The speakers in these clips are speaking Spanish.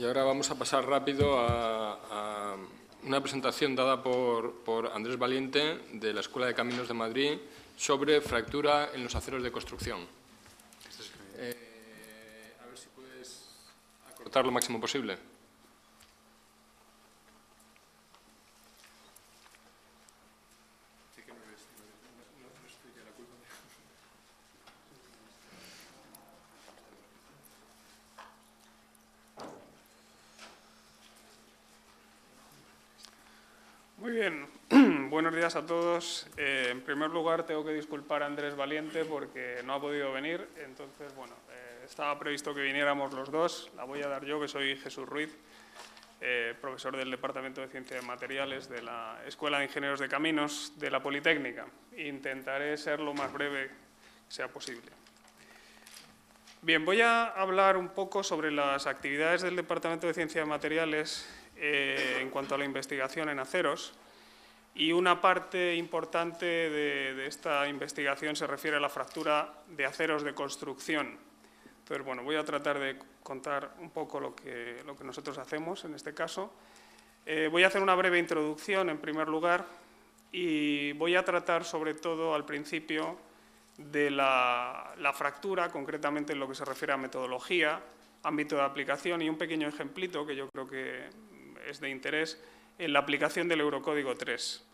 Y ahora vamos a pasar rápido a una presentación dada por Andrés Valiente, de la Escuela de Caminos de Madrid, sobre fractura en los aceros de construcción. A ver si puedes acortar lo máximo posible. Muy bien, buenos días a todos. En primer lugar, tengo que disculpar a Andrés Valiente porque no ha podido venir. Entonces, bueno, estaba previsto que viniéramos los dos. La voy a dar yo, que soy Jesús Ruiz, profesor del Departamento de Ciencia de Materiales de la Escuela de Ingenieros de Caminos de la Politécnica. Intentaré ser lo más breve que sea posible. Bien, voy a hablar un poco sobre las actividades del Departamento de Ciencia de Materiales en cuanto a la investigación en aceros, y una parte importante de esta investigación se refiere a la fractura de aceros de construcción. Entonces, bueno, voy a tratar de contar un poco lo que nosotros hacemos en este caso. Voy a hacer una breve introducción en primer lugar y voy a tratar sobre todo al principio de la fractura, concretamente en lo que se refiere a metodología, ámbito de aplicación y un pequeño ejemplito que yo creo que es de interés en la aplicación del Eurocódigo 3.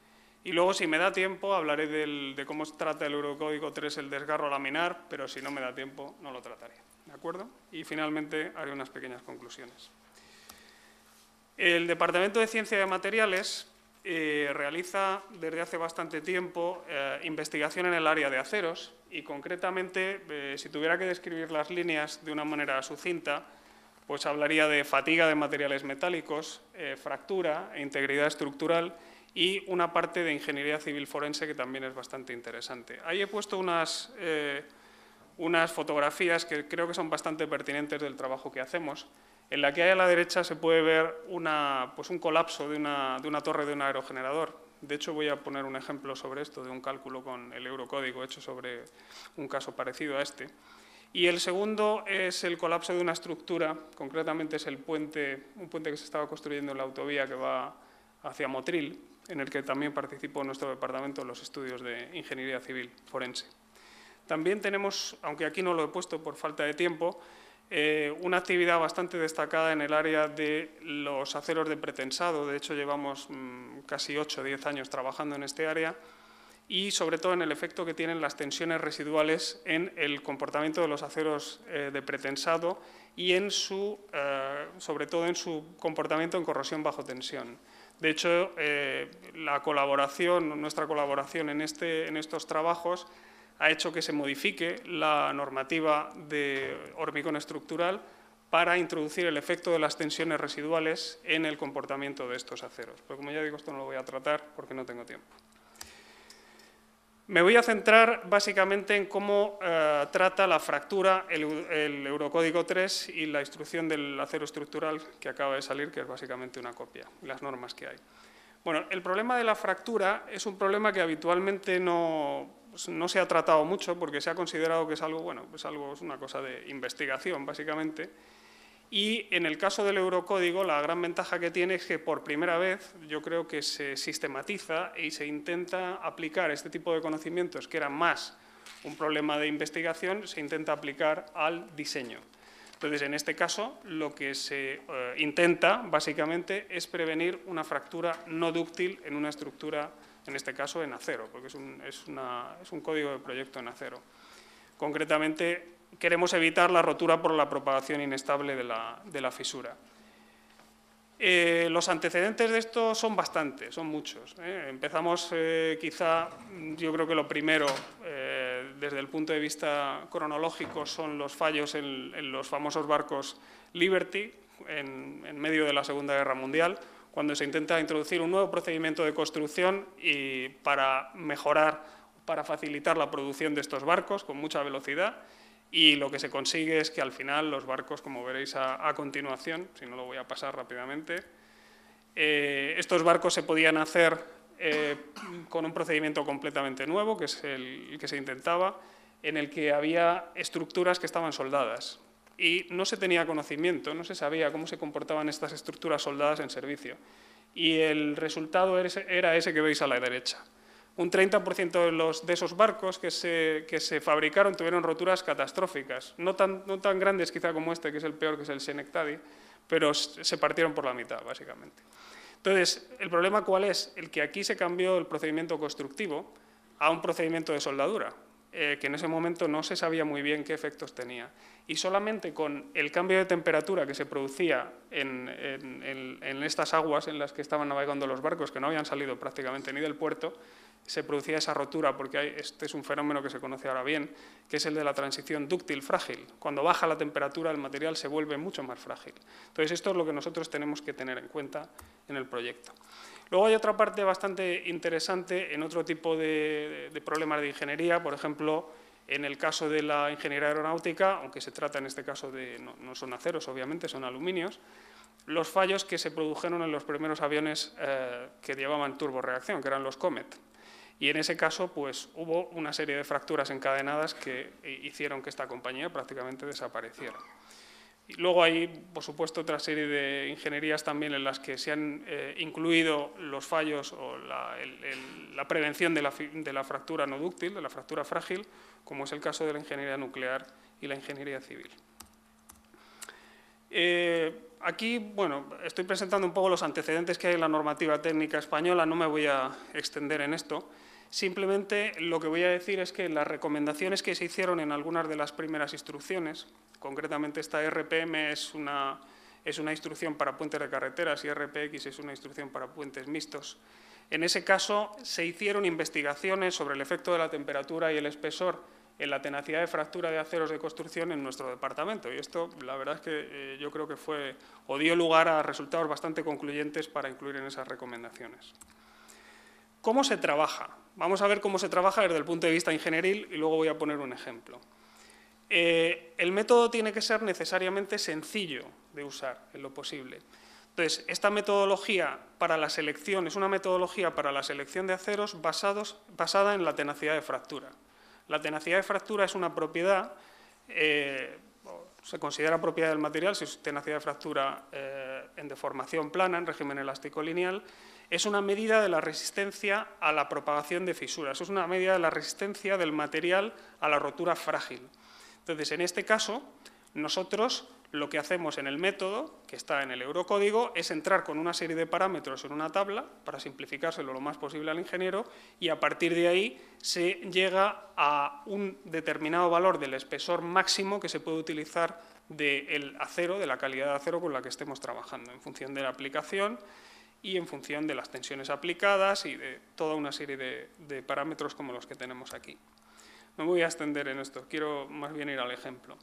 Y luego, si me da tiempo, hablaré de cómo trata el Eurocódigo 3 el desgarro laminar, pero si no me da tiempo, no lo trataré. ¿De acuerdo? Y finalmente haré unas pequeñas conclusiones. El Departamento de Ciencia de Materiales realiza desde hace bastante tiempo investigación en el área de aceros y, concretamente, si tuviera que describir las líneas de una manera sucinta, pues hablaría de fatiga de materiales metálicos, fractura e integridad estructural y una parte de ingeniería civil forense que también es bastante interesante. Ahí he puesto unas fotografías que creo que son bastante pertinentes del trabajo que hacemos. En la que hay a la derecha se puede ver un colapso de una torre de un aerogenerador. De hecho, voy a poner un ejemplo sobre esto, de un cálculo con el Eurocódigo hecho sobre un caso parecido a este. Y el segundo es el colapso de una estructura, concretamente es un puente que se estaba construyendo en la autovía que va hacia Motril, en el que también participó nuestro departamento en los estudios de ingeniería civil forense. También tenemos, aunque aquí no lo he puesto por falta de tiempo, una actividad bastante destacada en el área de los aceros de pretensado. De hecho, llevamos casi 8 o 10 años trabajando en este área, y sobre todo en el efecto que tienen las tensiones residuales en el comportamiento de los aceros de pretensado y sobre todo en su comportamiento en corrosión bajo tensión. De hecho, nuestra colaboración en estos trabajos ha hecho que se modifique la normativa de hormigón estructural para introducir el efecto de las tensiones residuales en el comportamiento de estos aceros. Pero como ya digo, esto no lo voy a tratar porque no tengo tiempo. Me voy a centrar básicamente en cómo trata la fractura el Eurocódigo 3 y la instrucción del acero estructural que acaba de salir, que es básicamente una copia, y las normas que hay. Bueno, el problema de la fractura es un problema que habitualmente no se ha tratado mucho porque se ha considerado que es algo, es una cosa de investigación, básicamente. Y en el caso del Eurocódigo, la gran ventaja que tiene es que por primera vez yo creo que se sistematiza y se intenta aplicar este tipo de conocimientos, que eran más un problema de investigación, se intenta aplicar al diseño. Entonces, en este caso, lo que se intenta básicamente es prevenir una fractura no dúctil en una estructura, en este caso en acero, porque es un código de proyecto en acero. Concretamente, queremos evitar la rotura por la propagación inestable de la fisura. Los antecedentes de esto son bastantes, son muchos. Empezamos quizá, yo creo que lo primero, desde el punto de vista cronológico, son los fallos en los famosos barcos Liberty, en medio de la Segunda Guerra Mundial, cuando se intenta introducir un nuevo procedimiento de construcción y para mejorar, para facilitar la producción de estos barcos con mucha velocidad. Y lo que se consigue es que al final los barcos, como veréis a continuación, si no lo voy a pasar rápidamente, estos barcos se podían hacer con un procedimiento completamente nuevo, que es el que se intentaba, en el que había estructuras que estaban soldadas. y no se tenía conocimiento, no se sabía cómo se comportaban estas estructuras soldadas en servicio. Y el resultado era ese que veis a la derecha. Un 30% de esos barcos que se fabricaron tuvieron roturas catastróficas, no tan grandes quizá como este, que es el peor, que es el Schenectady, pero se partieron por la mitad, básicamente. Entonces, ¿el problema cuál es? El que aquí se cambió el procedimiento constructivo a un procedimiento de soldadura, que en ese momento no se sabía muy bien qué efectos tenía. Y solamente con el cambio de temperatura que se producía en estas aguas en las que estaban navegando los barcos, que no habían salido prácticamente ni del puerto, se producía esa rotura, porque este es un fenómeno que se conoce ahora bien, que es el de la transición dúctil-frágil. Cuando baja la temperatura, el material se vuelve mucho más frágil. Entonces, esto es lo que nosotros tenemos que tener en cuenta en el proyecto. Luego hay otra parte bastante interesante en otro tipo de problemas de ingeniería, por ejemplo, en el caso de la ingeniería aeronáutica, aunque se trata en este caso de, no son aceros, obviamente, son aluminios, los fallos que se produjeron en los primeros aviones que llevaban turborreacción, que eran los Comet. Y en ese caso, pues, hubo una serie de fracturas encadenadas que hicieron que esta compañía prácticamente desapareciera. Y luego hay, por supuesto, otra serie de ingenierías también en las que se han incluido los fallos o la prevención de la fractura no dúctil, de la fractura frágil, como es el caso de la ingeniería nuclear y la ingeniería civil. Aquí, bueno, estoy presentando un poco los antecedentes que hay en la normativa técnica española, no me voy a extender en esto. Simplemente lo que voy a decir es que las recomendaciones que se hicieron en algunas de las primeras instrucciones, concretamente esta RPM es una instrucción para puentes de carreteras y RPX es una instrucción para puentes mixtos. En ese caso se hicieron investigaciones sobre el efecto de la temperatura y el espesor en la tenacidad de fractura de aceros de construcción en nuestro departamento. Y esto, la verdad es que yo creo que dio lugar a resultados bastante concluyentes para incluir en esas recomendaciones. ¿Cómo se trabaja? Vamos a ver cómo se trabaja desde el punto de vista ingenieril y luego voy a poner un ejemplo. El método tiene que ser necesariamente sencillo de usar en lo posible. Entonces, esta metodología para la selección es una metodología para la selección de aceros basada en la tenacidad de fractura. La tenacidad de fractura es una propiedad, se considera propiedad del material si es tenacidad de fractura en deformación plana, en régimen elástico lineal. Es una medida de la resistencia a la propagación de fisuras, es una medida de la resistencia del material a la rotura frágil. Entonces, en este caso, nosotros lo que hacemos en el método, que está en el Eurocódigo, es entrar con una serie de parámetros en una tabla, para simplificárselo lo más posible al ingeniero, y a partir de ahí se llega a un determinado valor del espesor máximo que se puede utilizar del acero, de la calidad de acero con la que estemos trabajando, en función de la aplicación y en función de las tensiones aplicadas y de toda una serie de parámetros como los que tenemos aquí. No me voy a extender en esto, quiero más bien ir al ejemplo.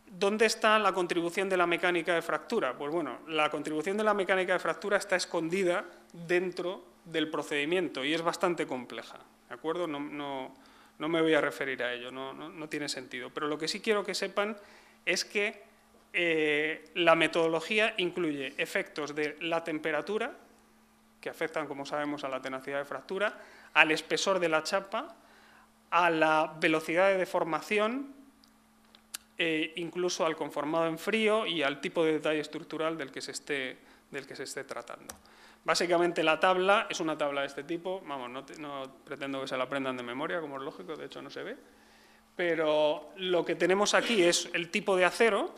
¿Dónde está la contribución de la mecánica de fractura? Pues bueno, la contribución de la mecánica de fractura está escondida dentro del procedimiento y es bastante compleja, ¿de acuerdo? No me voy a referir a ello, no tiene sentido. Pero lo que sí quiero que sepan es que la metodología incluye efectos de la temperatura, que afectan, como sabemos, a la tenacidad de fractura, al espesor de la chapa, a la velocidad de deformación, incluso al conformado en frío y al tipo de detalle estructural del que se esté tratando. Básicamente la tabla es una tabla de este tipo, vamos, no pretendo que se la aprendan de memoria, como es lógico, de hecho no se ve, pero lo que tenemos aquí es el tipo de acero,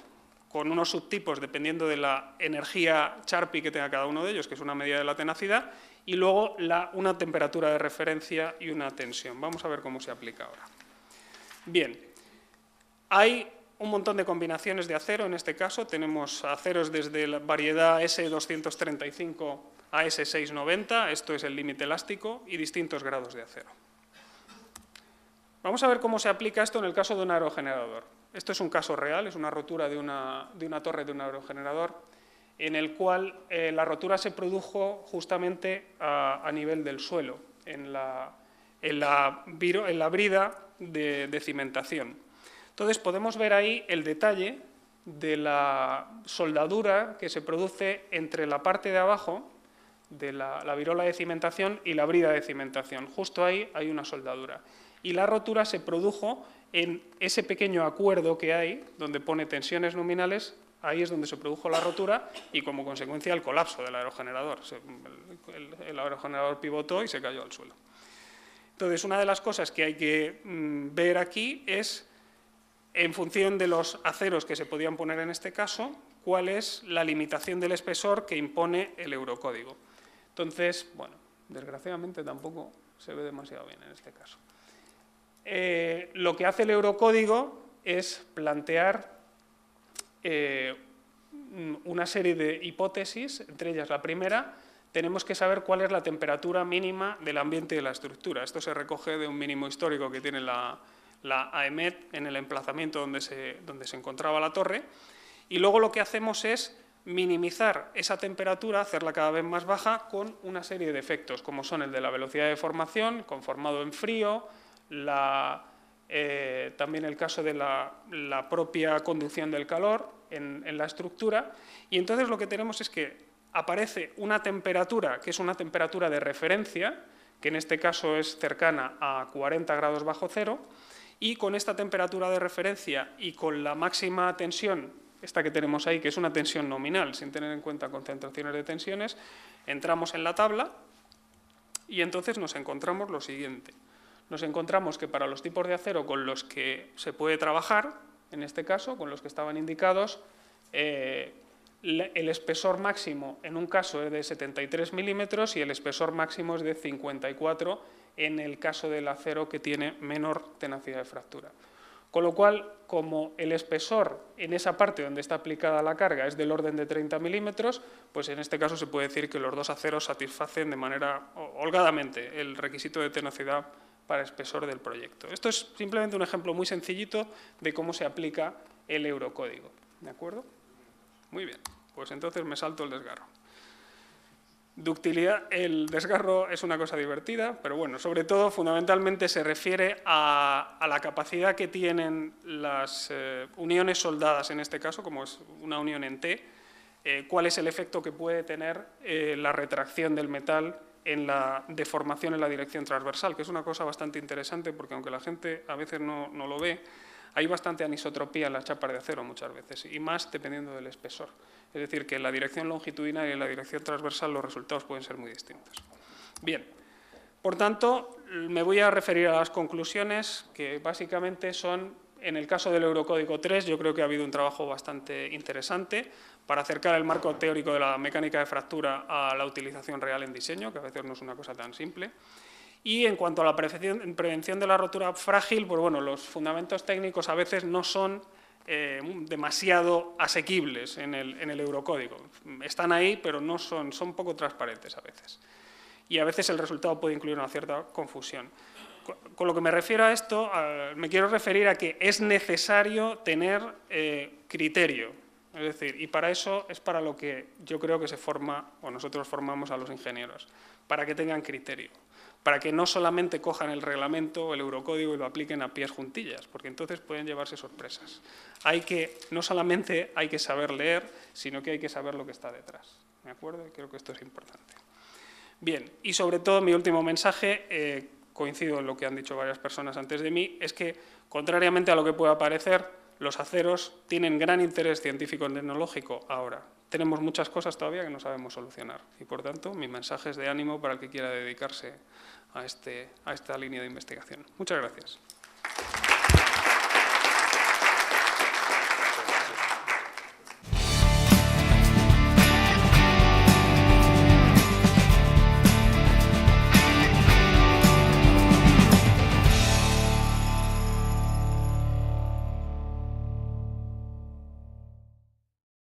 con unos subtipos dependiendo de la energía Charpy que tenga cada uno de ellos, que es una medida de la tenacidad, y luego una temperatura de referencia y una tensión. Vamos a ver cómo se aplica ahora. Bien, hay un montón de combinaciones de acero, en este caso tenemos aceros desde la variedad S235 a S690, esto es el límite elástico, y distintos grados de acero. Vamos a ver cómo se aplica esto en el caso de un aerogenerador. Esto es un caso real, es una rotura de una torre de un aerogenerador, en el cual la rotura se produjo justamente a nivel del suelo, en la brida de cimentación. Entonces podemos ver ahí el detalle de la soldadura que se produce entre la parte de abajo de la virola de cimentación y la brida de cimentación. Justo ahí hay una soldadura. y la rotura se produjo en ese pequeño acuerdo que hay, donde pone tensiones nominales. Ahí es donde se produjo la rotura y, como consecuencia, el colapso del aerogenerador. El aerogenerador pivotó y se cayó al suelo. Entonces, una de las cosas que hay que ver aquí es, en función de los aceros que se podían poner en este caso, cuál es la limitación del espesor que impone el eurocódigo. Entonces, bueno, desgraciadamente tampoco se ve demasiado bien en este caso. Lo que hace el eurocódigo es plantear una serie de hipótesis, entre ellas la primera, tenemos que saber cuál es la temperatura mínima del ambiente de la estructura. Esto se recoge de un mínimo histórico que tiene la AEMET en el emplazamiento donde se encontraba la torre, y luego lo que hacemos es minimizar esa temperatura, hacerla cada vez más baja con una serie de efectos, como son el de la velocidad de formación, conformado en frío, también el caso de la propia conducción del calor en la estructura, y entonces lo que tenemos es que aparece una temperatura que es una temperatura de referencia, que en este caso es cercana a 40 grados bajo cero, y con esta temperatura de referencia y con la máxima tensión, esta que tenemos ahí, que es una tensión nominal, sin tener en cuenta concentraciones de tensiones, entramos en la tabla y entonces nos encontramos lo siguiente. Nos encontramos que para los tipos de acero con los que se puede trabajar, en este caso, con los que estaban indicados, el espesor máximo en un caso es de 73 milímetros y el espesor máximo es de 54 en el caso del acero que tiene menor tenacidad de fractura. Con lo cual, como el espesor en esa parte donde está aplicada la carga es del orden de 30 milímetros, pues en este caso se puede decir que los dos aceros satisfacen de manera holgadamente el requisito de tenacidad para espesor del proyecto. Esto es simplemente un ejemplo muy sencillito de cómo se aplica el eurocódigo. ¿De acuerdo? Muy bien, pues entonces me salto el desgarro. Ductilidad, el desgarro es una cosa divertida, pero bueno, sobre todo, fundamentalmente se refiere a la capacidad que tienen las uniones soldadas, en este caso, como es una unión en T, cuál es el efecto que puede tener la retracción del metal en la deformación en la dirección transversal, que es una cosa bastante interesante porque, aunque la gente a veces no lo ve, hay bastante anisotropía en las chapas de acero muchas veces, y más dependiendo del espesor. Es decir, que en la dirección longitudinal y en la dirección transversal los resultados pueden ser muy distintos. Bien, por tanto, me voy a referir a las conclusiones, que básicamente son, en el caso del Eurocódigo 3, yo creo que ha habido un trabajo bastante interesante para acercar el marco teórico de la mecánica de fractura a la utilización real en diseño, que a veces no es una cosa tan simple. Y en cuanto a la prevención de la rotura frágil, pues bueno, los fundamentos técnicos a veces no son demasiado asequibles en el eurocódigo. Están ahí, pero no son poco transparentes a veces. Y a veces el resultado puede incluir una cierta confusión. Con lo que me refiero a esto, me quiero referir a que es necesario tener criterio. Es decir, y para eso es para lo que yo creo que se forma, o nosotros formamos a los ingenieros, para que tengan criterio, para que no solamente cojan el reglamento o el eurocódigo y lo apliquen a pies juntillas, porque entonces pueden llevarse sorpresas. No solamente hay que saber leer, sino que hay que saber lo que está detrás. ¿De acuerdo? Y creo que esto es importante. Bien, y sobre todo mi último mensaje, coincido en lo que han dicho varias personas antes de mí, es que, contrariamente a lo que pueda parecer, los aceros tienen gran interés científico-tecnológico ahora. Tenemos muchas cosas todavía que no sabemos solucionar y, por tanto, mi mensaje es de ánimo para el que quiera dedicarse a esta línea de investigación. Muchas gracias.